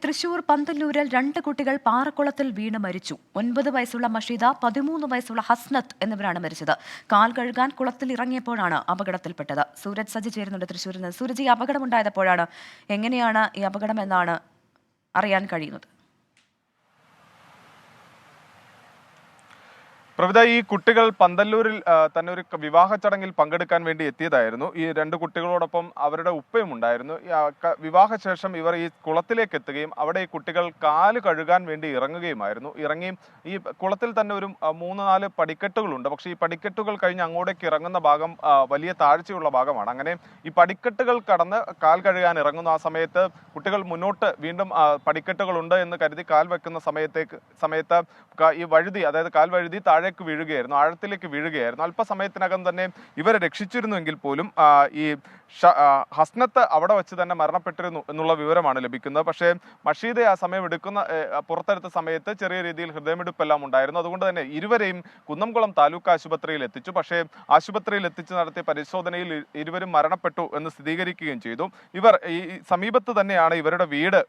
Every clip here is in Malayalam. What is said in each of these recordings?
തൃശൂർ പന്തല്ലൂരിൽ 2 കുട്ടികൾ പാറക്കുളത്തിൽ വീണ് മരിച്ചു. 9 വയസ്സുള്ള മഷീദ, 13 വയസ്സുള്ള ഹസ്നത്ത് എന്നിവരാണ് മരിച്ചത്. കാൽ കഴുകാൻ കുളത്തിൽ ഇറങ്ങിയപ്പോഴാണ് അപകടത്തിൽപ്പെട്ടത്. സൂരജ് സജി ചേരുന്നുണ്ട് തൃശൂരിൽ നിന്ന്. സൂരജ്, ഈ അപകടമുണ്ടായപ്പോഴാണ് എങ്ങനെയാണ് ഈ അപകടം എന്നാണ് അറിയാൻ കഴിയുന്നത്? പ്രവിത, ഈ കുട്ടികൾ പന്തല്ലൂരിൽ തന്നെ ഒരു വിവാഹ ചടങ്ങിൽ പങ്കെടുക്കാൻ വേണ്ടി എത്തിയതായിരുന്നു. ഈ 2 കുട്ടികളോടൊപ്പം അവരുടെ ഉപ്പയും ഉണ്ടായിരുന്നു. വിവാഹശേഷം ഇവർ ഈ കുളത്തിലേക്ക് എത്തുകയും അവിടെ ഈ കുട്ടികൾ കാല് കഴുകാൻ വേണ്ടി ഇറങ്ങുകയുമായിരുന്നു. ഈ കുളത്തിൽ തന്നെ ഒരു 3-4 പടിക്കെട്ടുകളുണ്ട്. പക്ഷേ ഈ പടിക്കെട്ടുകൾ കഴിഞ്ഞ് അങ്ങോട്ടേക്ക് ഇറങ്ങുന്ന ഭാഗം വലിയ താഴ്ചയുള്ള ഭാഗമാണ്. അങ്ങനെ ഈ പടിക്കെട്ടുകൾ കടന്ന് കാൽ കഴുകാൻ ഇറങ്ങുന്ന ആ സമയത്ത് കുട്ടികൾ മുന്നോട്ട് വീണ്ടും പടിക്കെട്ടുകളുണ്ട് എന്ന് കരുതി കാൽ വെക്കുന്ന സമയത്ത് ഈ വഴുതി, അതായത് കാൽ വഴുതി താഴേക്ക് വീഴുകയായിരുന്നു, ആഴത്തിലേക്ക് വീഴുകയായിരുന്നു. അല്പസമയത്തിനകം തന്നെ ഇവരെ രക്ഷിച്ചിരുന്നുവെങ്കിൽ പോലും ഈ ഹസ്നത്ത് അവിടെ വെച്ച് തന്നെ മരണപ്പെട്ടിരുന്നു എന്നുള്ള വിവരമാണ് ലഭിക്കുന്നത്. പക്ഷേ മഷീദ ആ സമയം പുറത്തെടുത്ത സമയത്ത് ചെറിയ രീതിയിൽ ഹൃദയമിടിപ്പെല്ലാം ഉണ്ടായിരുന്നു. അതുകൊണ്ട് തന്നെ ഇരുവരെയും കുന്നംകുളം താലൂക്ക് ആശുപത്രിയിൽ എത്തിച്ചു. പക്ഷേ ആശുപത്രിയിൽ എത്തിച്ച് നടത്തിയ പരിശോധനയിൽ ഇരുവരും മരണപ്പെട്ടു എന്ന് സ്ഥിരീകരിക്കുകയും ചെയ്തു. ഇവർ ഈ സമീപത്ത് തന്നെയാണ് ഇവരുടെ വീട്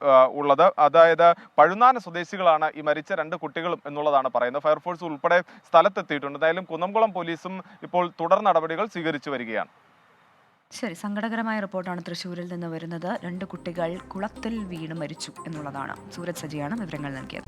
ഉള്ളത്. അതായത് പഴുന്നാന സ്വദേശികളാണ് ഈ മരിച്ച 2 കുട്ടികളും എന്നുള്ളതാണ് പറയുന്നത്. ഫയർഫോഴ്സ് ഉൾപ്പെടെ സ്ഥലത്തെത്തിയിട്ടുണ്ട്. എന്തായാലും കുന്നംകുളം പോലീസും ഇപ്പോൾ തുടർ നടപടികൾ സ്വീകരിച്ചു വരികയാണ്. ശരി, സങ്കടകരമായ റിപ്പോർട്ടാണ് തൃശ്ശൂരിൽ നിന്ന് വരുന്നത്. 2 കുട്ടികൾ കുളത്തിൽ വീണ് മരിച്ചു എന്നുള്ളതാണ്. സൂരജ് സജിയാണ് വിവരങ്ങൾ നൽകിയത്.